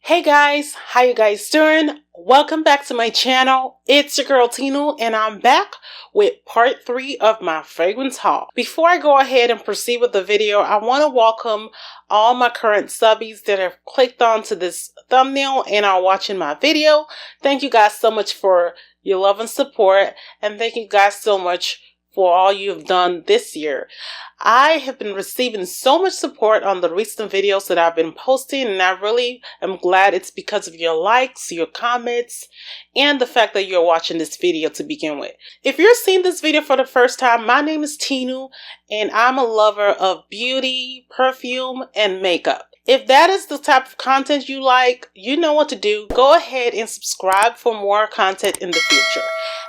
Hey guys, how you guys doing? Welcome back to my channel. It's your girl Tinu and I'm back with part 3 of my fragrance haul. Before I go ahead and proceed with the video, I want to welcome all my current subbies that have clicked onto this thumbnail and are watching my video. Thank you guys so much for your love and support, and thank you guys so much for all you've done this year. I have been receiving so much support on the recent videos that I've been posting, and I really am glad it's because of your likes, your comments, and the fact that you're watching this video to begin with. If you're seeing this video for the first time, my name is Tinu, and I'm a lover of beauty, perfume, and makeup. If that is the type of content you like, you know what to do. Go ahead and subscribe for more content in the future.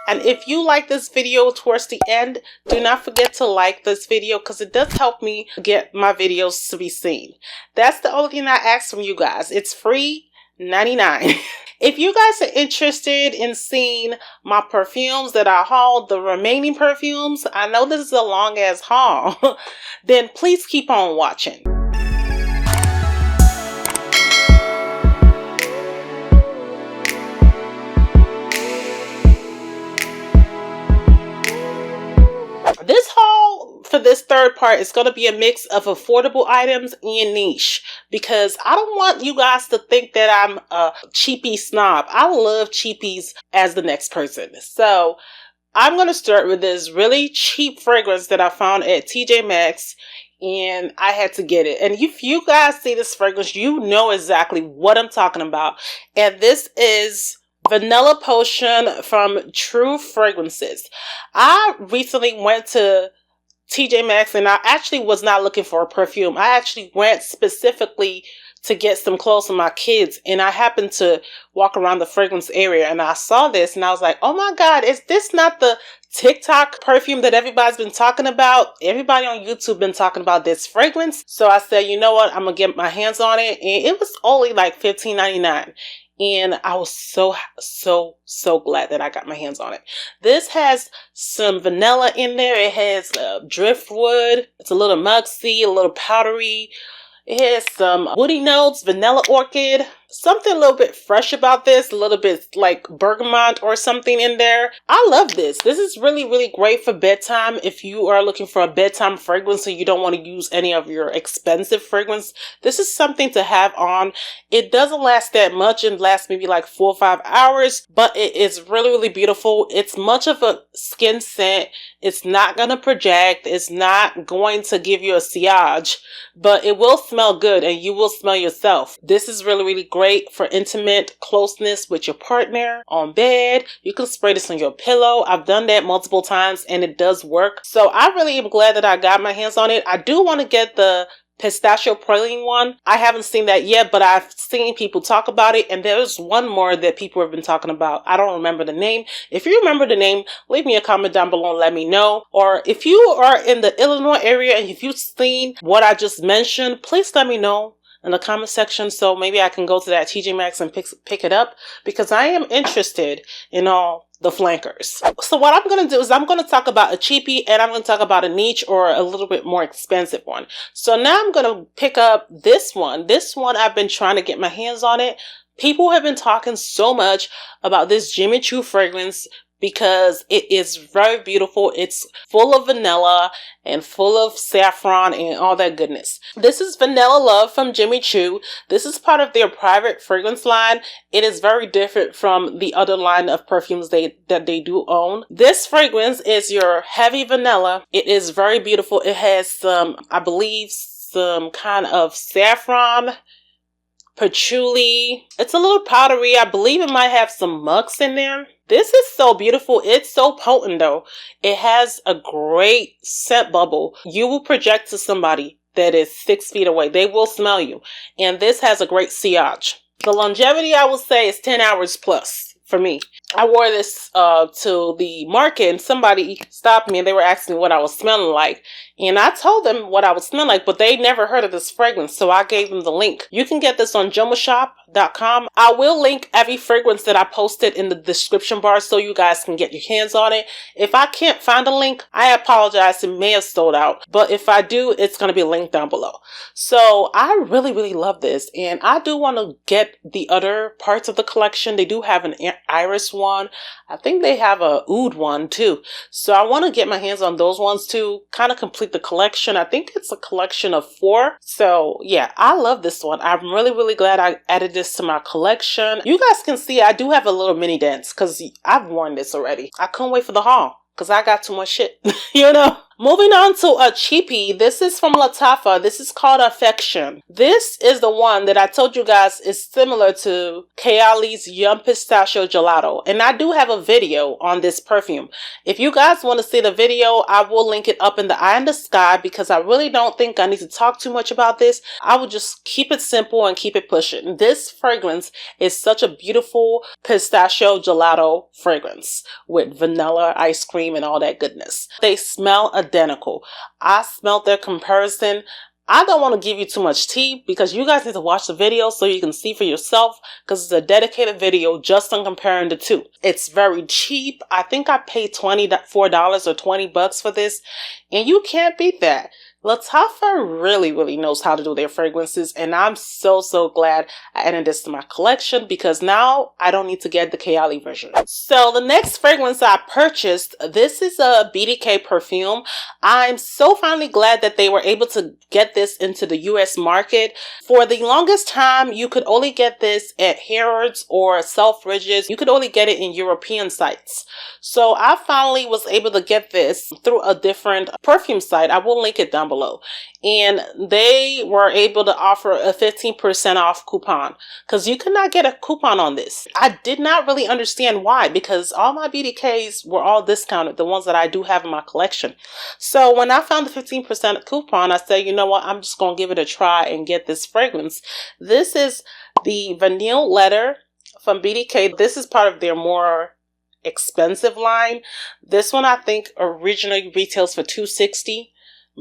And if you like this video towards the end, do not forget to like this video because it does help me get my videos to be seen. That's the only thing I ask from you guys. It's free, 99. If you guys are interested in seeing my perfumes that I hauled, the remaining perfumes, I know this is a long ass haul, then please keep on watching. This haul for this third part is going to be a mix of affordable items and niche, because I don't want you guys to think that I'm a cheapy snob. I love cheapies as the next person. So I'm going to start with this really cheap fragrance that I found at TJ Maxx, and I had to get it. And if you guys see this fragrance, you know exactly what I'm talking about. And this is Vanilla Potion from Choo Fragrances. I recently went to TJ Maxx and I actually was not looking for a perfume. I actually went specifically to get some clothes for my kids, and I happened to walk around the fragrance area and I saw this and I was like, oh my god, is this not the TikTok perfume that everybody's been talking about? Everybody on YouTube been talking about this fragrance. So I said, you know what, I'm gonna get my hands on it, and it was only like $15.99. And I was so glad that I got my hands on it. This has some vanilla in there. It has driftwood. It's a little muxy, a little powdery. It has some woody notes, vanilla orchid. Something a little bit fresh about this, a little bit like bergamot or something in there. I love this. This is really great for bedtime. If you are looking for a bedtime fragrance and you don't want to use any of your expensive fragrance, this is something to have on. It doesn't last that much. It lasts maybe like 4 or 5 hours, but it is really beautiful. It's much of a skin scent. It's not going to project. It's not going to give you a sillage, but it will smell good and you will smell yourself. This is really great for intimate closeness with your partner on bed. You can spray this on your pillow. I've done that multiple times and it does work. So I really am glad that I got my hands on it. I do want to get the pistachio praline one. I haven't seen that yet, but I've seen people talk about it, and there's one more that people have been talking about. I don't remember the name. If you remember the name, leave me a comment down below and let me know. Or if you are in the Illinois area and if you've seen what I just mentioned, please let me know in the comment section so maybe I can go to that TJ Maxx and pick it up, because I am interested in all the flankers. So what I'm going to do is I'm going to talk about a cheapie and I'm going to talk about a niche or a little bit more expensive one. So now I'm going to pick up this one. This one I've been trying to get my hands on it. People have been talking so much about this Jimmy Choo fragrance because it is very beautiful. It's full of vanilla and full of saffron and all that goodness. This is Vanilla Love from Jimmy Choo. This is part of their private fragrance line. It is very different from the other line of perfumes that they do own. This fragrance is your heavy vanilla. It is very beautiful. It has some, I believe, some kind of saffron, patchouli. It's a little powdery. I believe it might have some musk in there. This is so beautiful. It's so potent though. It has a great scent bubble. You will project to somebody that is 6 feet away. They will smell you. And this has a great sillage. The longevity, I will say, is 10 hours plus for me. I wore this to the market, and somebody stopped me and they were asking me what I was smelling like. And I told them what I was smelling like, but they never heard of this fragrance, so I gave them the link. You can get this on jomashop.com. I will link every fragrance that I posted in the description bar so you guys can get your hands on it. If I can't find a link, I apologize. It may have sold out, but if I do, it's going to be linked down below. So I really, really love this, and I do want to get the other parts of the collection. They do have an iris one. I think they have a oud one too. So I want to get my hands on those ones too, kind of complete the collection. I think it's a collection of 4. So yeah, I love this one. I'm really, really glad I added this to my collection. You guys can see I do have a little mini dents because I've worn this already. I couldn't wait for the haul because I got too much shit, you know. Moving on to a cheapie. This is from Lattafa. This is called Affection. This is the one that I told you guys is similar to Kayali's Yum Pistachio Gelato. And I do have a video on this perfume. If you guys want to see the video, I will link it up in the eye in the sky because I really don't think I need to talk too much about this. I will just keep it simple and keep it pushing. This fragrance is such a beautiful pistachio gelato fragrance with vanilla ice cream and all that goodness. They smell identical. I smelled their comparison. I don't want to give you too much tea because you guys need to watch the video so you can see for yourself because it's a dedicated video just on comparing the two. It's very cheap. I think I paid $24 or $20 for this, and you can't beat that. Lattafa really, really knows how to do their fragrances, and I'm so, so glad I added this to my collection because now I don't need to get the Kayali version. So the next fragrance I purchased, this is a BDK perfume. I'm so finally glad that they were able to get this into the US market. For the longest time, you could only get this at Harrods or Selfridges. You could only get it in European sites. So I finally was able to get this through a different perfume site. I will link it down below. And they were able to offer a 15% off coupon because you could not get a coupon on this. I did not really understand why because all my BDKs were all discounted, the ones that I do have in my collection. So when I found the 15% coupon, I said, you know what, I'm just going to give it a try and get this fragrance. This is the Vanille leather from BDK. This is part of their more expensive line. This one I think originally retails for $260.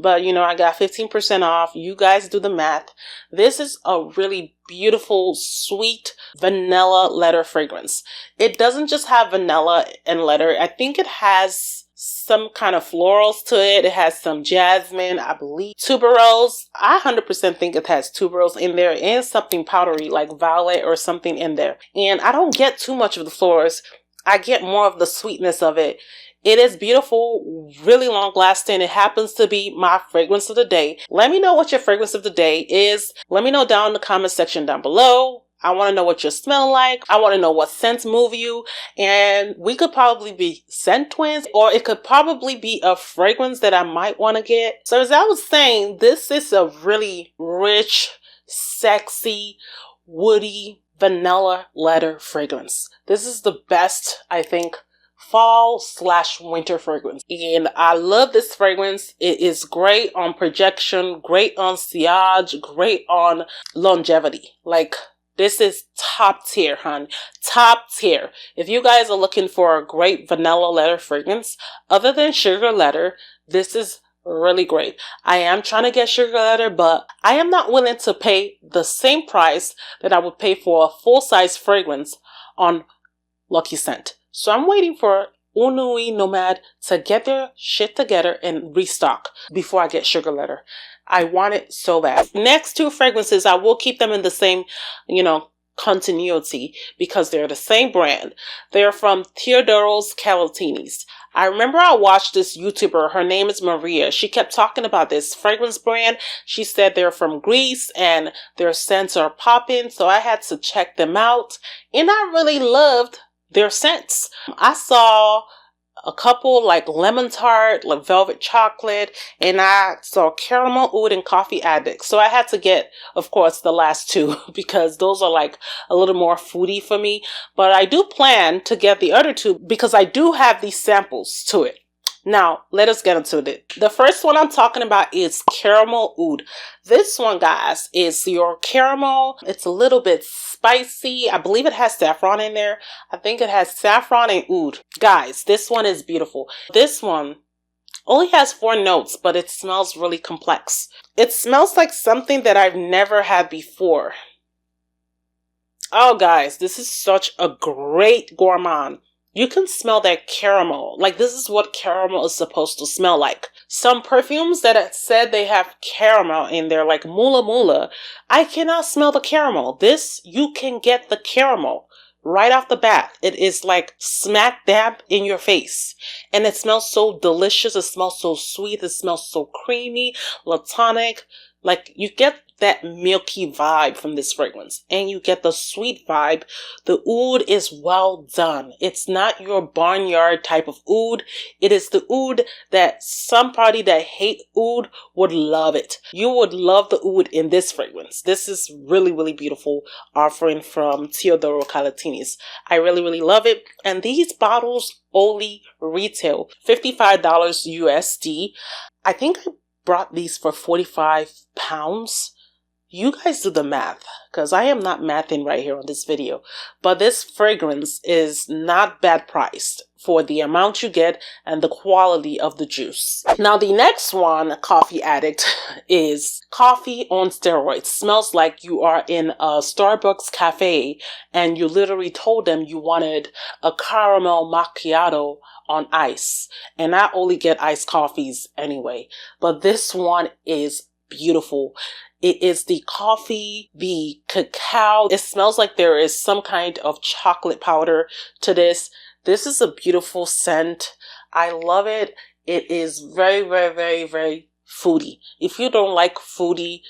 But, you know, I got 15% off. You guys do the math. This is a really beautiful, sweet vanilla leather fragrance. It doesn't just have vanilla and leather. I think it has some kind of florals to it. It has some jasmine, I believe, tuberose. I 100% think it has tuberose in there and something powdery like violet or something in there. And I don't get too much of the florals. I get more of the sweetness of it. It is beautiful, really long lasting. It happens to be my fragrance of the day. Let me know what your fragrance of the day is. Let me know down in the comment section down below. I want to know what you're smelling like. I want to know what scents move you. And we could probably be scent twins, or it could probably be a fragrance that I might want to get. So as I was saying, this is a really rich, sexy, woody, vanilla leather fragrance. This is the best, I think, fall/winter fragrance. And I love this fragrance. It is great on projection, great on sillage, great on longevity. Like, this is top tier, hon. Top tier. If you guys are looking for a great vanilla leather fragrance, other than sugar leather, this is really great. I am trying to get sugar leather, but I am not willing to pay the same price that I would pay for a full-size fragrance on Lucky Scent. So I'm waiting for Unui Nomad to get their shit together and restock before I get sugar leather. I want it so bad. Next two fragrances, I will keep them in the same, continuity because they're the same brand. They're from Theodoros Kalotinis. I remember I watched this YouTuber. Her name is Maria. She kept talking about this fragrance brand. She said they're from Greece and their scents are popping. So I had to check them out. And I really loved their scents. I saw a couple like lemon tart, like velvet chocolate, and I saw caramel, oud, and coffee addict. So I had to get, of course, the last two because those are like a little more foodie for me. But I do plan to get the other two because I do have these samples to it. Now, let us get into it. The first one I'm talking about is Caramel Oud. This one, guys, is your caramel. It's a little bit spicy. I believe it has saffron in there. I think it has saffron and oud. Guys, this one is beautiful. This one only has 4 notes, but it smells really complex. It smells like something that I've never had before. Oh, guys, this is such a great gourmand. You can smell that caramel. Like, this is what caramel is supposed to smell like. Some perfumes that said they have caramel in there, like Mula Mula, I cannot smell the caramel. This, you can get the caramel right off the bat. It is like smack dab in your face. And it smells so delicious. It smells so sweet. It smells so creamy, latonic. Like, you get that milky vibe from this fragrance, and you get the sweet vibe. The oud is well done. It's not your barnyard type of oud. It is the oud that somebody that hate oud would love it. You would love the oud in this fragrance. This is really, really beautiful offering from Theodoros Kalotinis. I really, really love it. And these bottles only retail $55 USD. I think I brought these for 45 pounds. You guys do the math, because I am not mathing right here on this video. But this fragrance is not bad priced for the amount you get and the quality of the juice. Now, the next one, Coffee Addict, is coffee on steroids. Smells like you are in a Starbucks cafe and you literally told them you wanted a caramel macchiato on ice. And I only get iced coffees anyway. But this one is beautiful. It is the coffee, the cacao. It smells like there is some kind of chocolate powder to this. This is a beautiful scent. I love it. It is very, very, very, very foodie. If you don't like foodie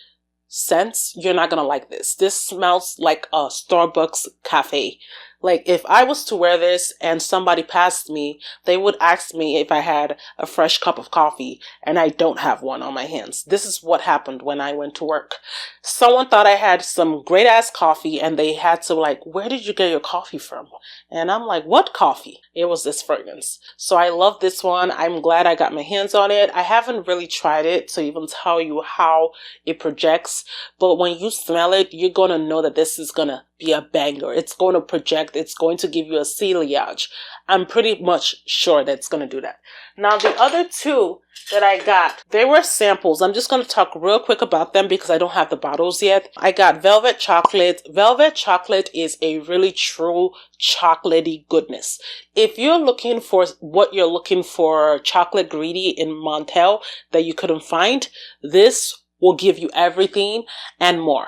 scents, you're not gonna like this. This smells like a Starbucks cafe. Like, if I was to wear this and somebody passed me, they would ask me if I had a fresh cup of coffee, and I don't have one on my hands. This is what happened when I went to work. Someone thought I had some great ass coffee, and they had to like, where did you get your coffee from? And I'm like, what coffee? It was this fragrance. So I love this one. I'm glad I got my hands on it. I haven't really tried it to even tell you how it projects, but when you smell it, you're gonna know that this is gonna be a banger. It's going to project. It's going to give you a ciliage. I'm pretty much sure that's going to do that. Now, the other two that I got, they were samples. I'm just going to talk real quick about them because I don't have the bottles yet. I got Velvet Chocolate. Velvet Chocolate is a really true chocolatey goodness. If you're looking for what you're looking for, chocolate greedy in Montel that you couldn't find, this will give you everything and more.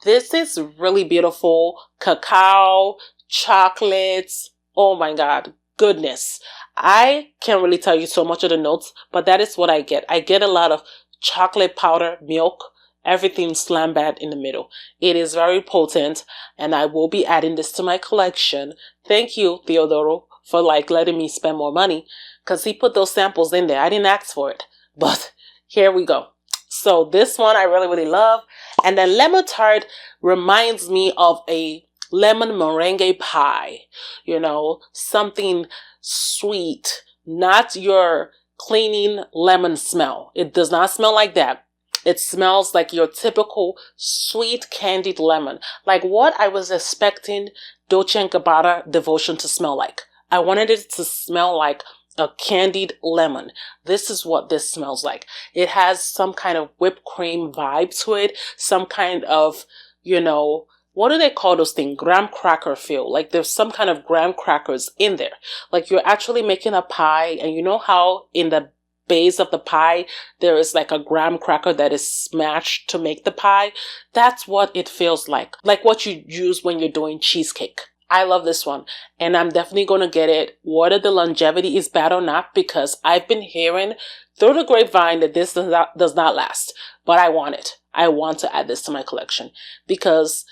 This is really beautiful. Cacao, chocolates. Oh my God. Goodness. I can't really tell you so much of the notes, but that is what I get. I get a lot of chocolate powder, milk, everything slam bad in the middle. It is very potent, and I will be adding this to my collection. Thank you, Theodoros, for letting me spend more money, because he put those samples in there. I didn't ask for it, but here we go. So this one I really, really love. And then Lemon Tart reminds me of a lemon meringue pie. You know, something sweet, not your cleaning lemon smell. It does not smell like that. It smells like your typical sweet candied lemon. Like what I was expecting Dolce & Gabbana Devotion to smell like. I wanted it to smell like a candied lemon. This is what this smells like. It has some kind of whipped cream vibe to it. Some kind of, you know, what do they call those things? Graham cracker feel. Like there's some kind of graham crackers in there. Like you're actually making a pie, and you know how in the base of the pie there is like a graham cracker that is smashed to make the pie? That's what it feels like what you use when you're doing cheesecake. I love this one, and I'm definitely going to get it. Whether the longevity is bad or not, because I've been hearing through the grapevine that this does not last, but I want it. I want to add this to my collection because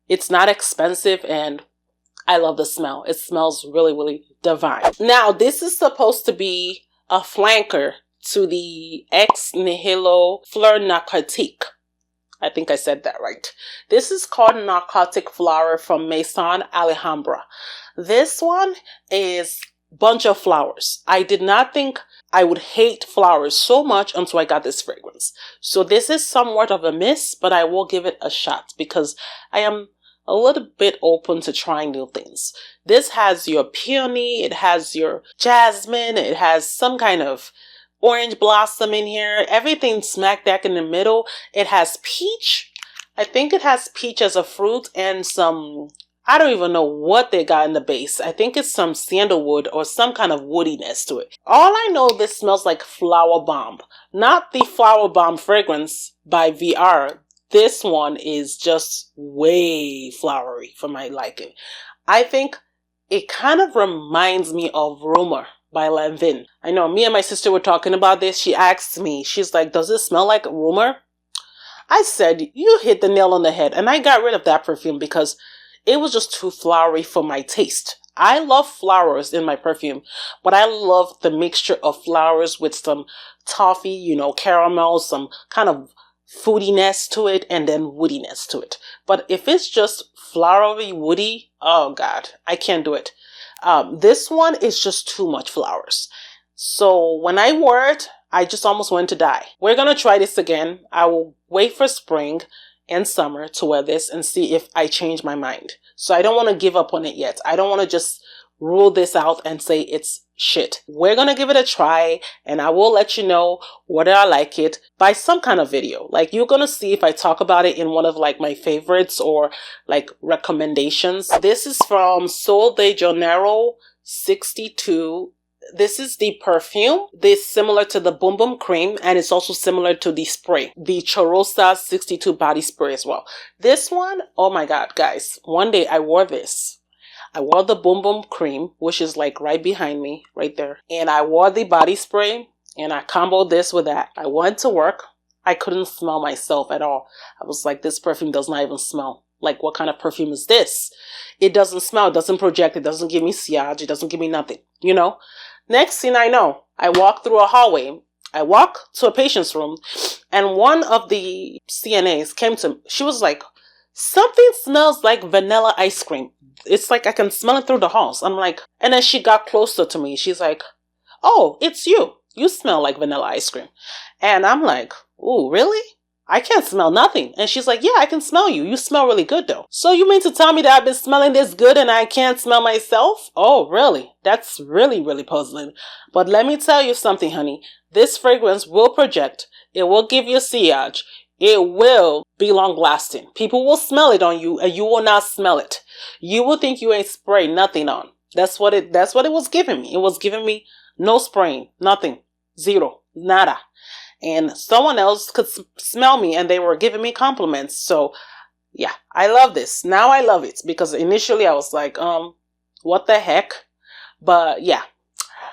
it's not expensive, and I love the smell. It smells really, really divine. Now, this is supposed to be a flanker to the Ex Nihilo Fleur Narcotique. I think I said that right. This is called Narcotic Flour from Maison Alhambra. This one is bunch of flowers. I did not think I would hate flowers so much until I got this fragrance. So this is somewhat of a miss, but I will give it a shot because I am a little bit open to trying new things. This has your peony, it has your jasmine, it has some kind of orange blossom in here. Everything smack dab in the middle. It has peach. I think it has peach as a fruit and some, I don't even know what they got in the base. I think it's some sandalwood or some kind of woodiness to it. All I know, this smells like Flower Bomb. Not the Flower Bomb fragrance by VR. This one is just way flowery for my liking. I think it kind of reminds me of Rumor by Lanvin. I know me and my sister were talking about this. She asked me, she's like, does it smell like Rumor? I said, you hit the nail on the head. And I got rid of that perfume because it was just too flowery for my taste. I love flowers in my perfume, but I love the mixture of flowers with some toffee, caramel, some kind of foodiness to it, and then woodiness to it. But if it's just flowery, woody, oh God, I can't do it. This one is just too much flowers. So when I wore it, I just almost wanted to die. We're going to try this again. I will wait for spring and summer to wear this and see if I change my mind. So I don't want to give up on it yet. I don't want to just rule this out and say it's shit. We're going to give it a try and I will let you know whether I like it by some kind of video. Like you're going to see if I talk about it in one of like my favorites or like recommendations. This is from Sol de Janeiro 62. This is the perfume. This is similar to the Boom Boom Cream and it's also similar to the spray, the Cheirosa 62 body spray as well. This one, oh my God, guys, one day I wore this. I wore the Boom Boom Cream, which is like right behind me, right there. And I wore the body spray and I comboed this with that. I went to work. I couldn't smell myself at all. I was like, this perfume does not even smell. Like, what kind of perfume is this? It doesn't smell. It doesn't project. It doesn't give me sillage. It doesn't give me nothing, Next thing I know, I walk through a hallway. I walk to a patient's room and one of the CNAs came to me. She was like, something smells like vanilla ice cream. It's like I can smell it through the halls. I'm like, and then she got closer to me. She's like, oh, it's you. You smell like vanilla ice cream. And I'm like, ooh, really? I can't smell nothing. And she's like, yeah, I can smell you. You smell really good though. So you mean to tell me that I've been smelling this good and I can't smell myself? Oh, really? That's really, really puzzling. But let me tell you something, honey. This fragrance will project. It will give you sillage. It will be long lasting. People will smell it on you and you will not smell it. You will think you ain't sprayed nothing on. That's what it was giving me. It was giving me no spraying, nothing, zero, nada. And someone else could smell me and they were giving me compliments. So yeah, I love this. Now I love it because initially I was like, what the heck? But yeah,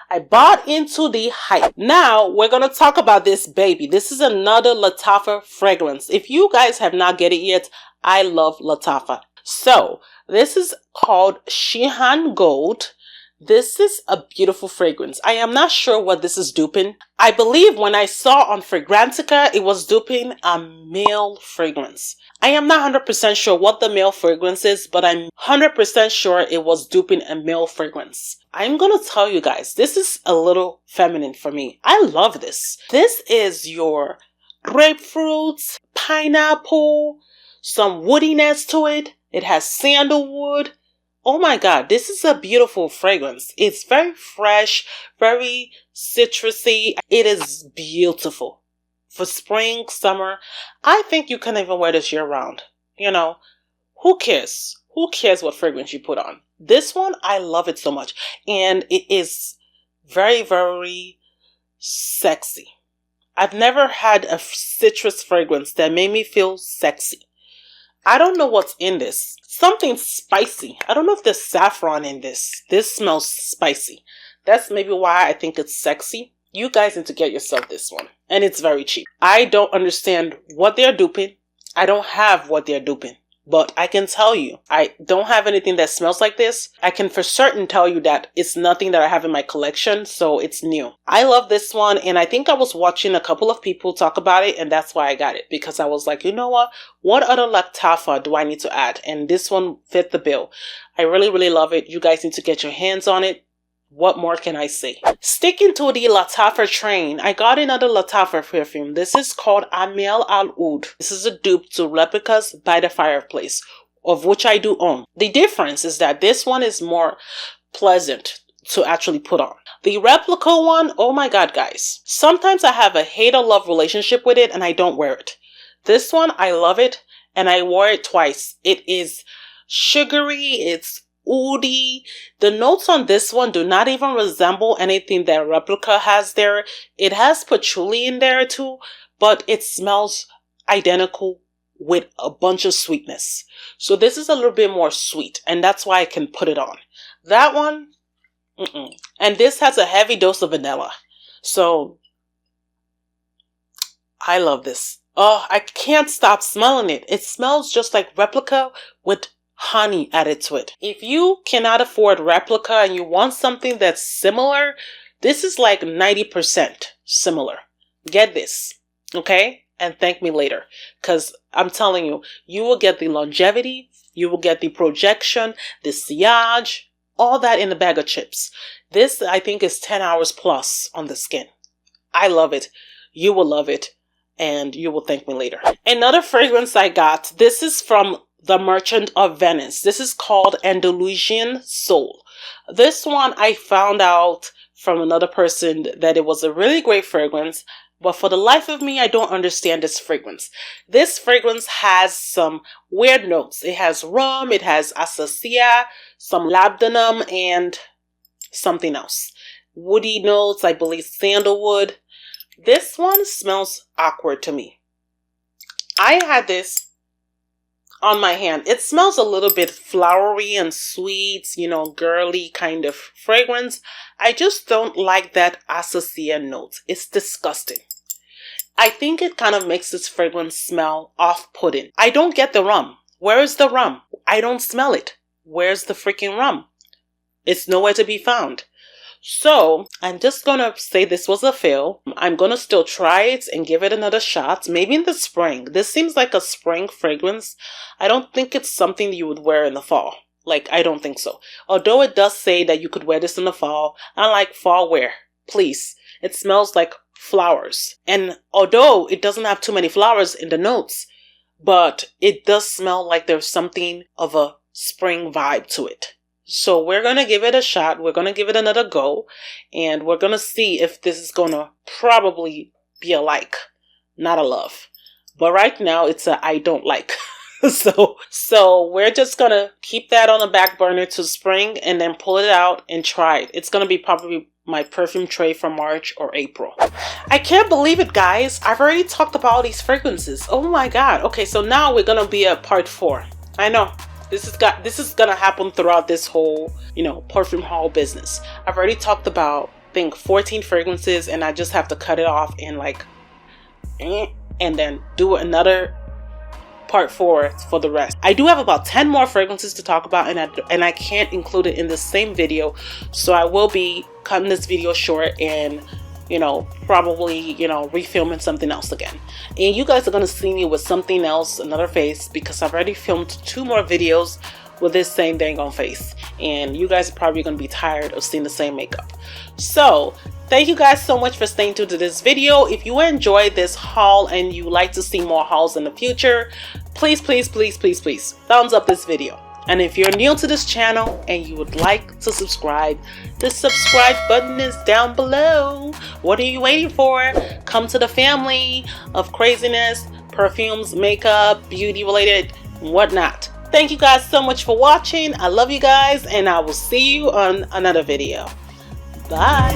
I bought into the hype. Now we're going to talk about this baby. This is another Lattafa fragrance. If you guys have not get it yet, I love Lattafa. So this is called Shihan Gold. This is a beautiful fragrance. I am not sure what this is duping. I believe when I saw on Fragrantica, it was duping a male fragrance. I am not 100% sure what the male fragrance is, but I'm 100% sure it was duping a male fragrance. I'm going to tell you guys, this is a little feminine for me. I love this. This is your grapefruits, pineapple, some woodiness to it. It has sandalwood. Oh my God, this is a beautiful fragrance. It's very fresh, very citrusy. It is beautiful. For spring, summer, I think you can even wear this year round. Who cares? Who cares what fragrance you put on? This one, I love it so much. And it is very, very sexy. I've never had a citrus fragrance that made me feel sexy. I don't know what's in this. Something spicy. I don't know if there's saffron in this. This smells spicy. That's maybe why I think it's sexy. You guys need to get yourself this one. And it's very cheap. I don't understand what they're duping. I don't have what they're duping. But I can tell you, I don't have anything that smells like this. I can for certain tell you that it's nothing that I have in my collection, so it's new. I love this one, and I think I was watching a couple of people talk about it, and that's why I got it. Because I was like, you know what? What other Lattafa do I need to add? And this one fit the bill. I really, really love it. You guys need to get your hands on it. What more can I say? Sticking to the Lattafa train, I got another Lattafa perfume. This is called Ameer al Oudh. This is a dupe to Replicas by the Fireplace, of which I do own. The difference is that this one is more pleasant to actually put on. The replica one, oh my god guys. Sometimes I have a hate or love relationship with it and I don't wear it. This one, I love it and I wore it twice. It is sugary, it's oudhy. The notes on this one do not even resemble anything that Replica has there. It has patchouli in there too, but it smells identical with a bunch of sweetness. So this is a little bit more sweet and that's why I can put it on. That one, and this has a heavy dose of vanilla. So I love this. Oh, I can't stop smelling it. It smells just like Replica with honey added to it. If you cannot afford Replica and you want something that's similar, this is like 90% similar. Get this, okay? And thank me later. Because I'm telling you, you will get the longevity, you will get the projection, the sillage, all that in a bag of chips. This, I think, is 10 hours plus on the skin. I love it. You will love it. And you will thank me later. Another fragrance I got, this is from the Merchant of Venice. This is called Andalusian Soul. This one I found out from another person that it was a really great fragrance, but for the life of me, I don't understand this fragrance. This fragrance has some weird notes. It has rum, it has acacia, some labdanum, and something else. Woody notes, I believe sandalwood. This one smells awkward to me. I had this on my hand. It smells a little bit flowery and sweet, you know, girly kind of fragrance. I just don't like that acacia note. It's disgusting. I think it kind of makes this fragrance smell off-putting. I don't get the rum. Where is the rum? I don't smell it. Where's the freaking rum? It's nowhere to be found. So I'm just gonna say this was a fail. I'm gonna still try it and give it another shot, maybe in the spring. This seems like a spring fragrance. I don't think it's something you would wear in the fall. Like, I don't think so. Although it does say that you could wear this in the fall. I like fall wear. Please. It smells like flowers. And although it doesn't have too many flowers in the notes, but it does smell like there's something of a spring vibe to it. So we're going to give it a shot. We're going to give it another go. And we're going to see if this is going to probably be a like, not a love. But right now it's a I don't like. So we're just going to keep that on the back burner to spring and then pull it out and try it. It's going to be probably my perfume tray for March or April. I can't believe it, guys. I've already talked about all these fragrances. Oh my god. Okay, so now we're going to be at part 4. I know. This is gonna happen throughout this whole, perfume haul business. I've already talked about, I think, 14 fragrances, and I just have to cut it off and and then do another part 4 for the rest. I do have about 10 more fragrances to talk about, and I can't include it in the same video, so I will be cutting this video short and probably, refilming something else again. And you guys are going to see me with something else, another face, because I've already filmed 2 more videos with this same dang on face. And you guys are probably going to be tired of seeing the same makeup. So, thank you guys so much for staying tuned to this video. If you enjoyed this haul and you like to see more hauls in the future, please, please, please, please, please, thumbs up this video. And if you're new to this channel and you would like to subscribe, the subscribe button is down below. What are you waiting for? Come to the family of craziness, perfumes, makeup, beauty related, whatnot. Thank you guys so much for watching. I love you guys, and I will see you on another video. Bye.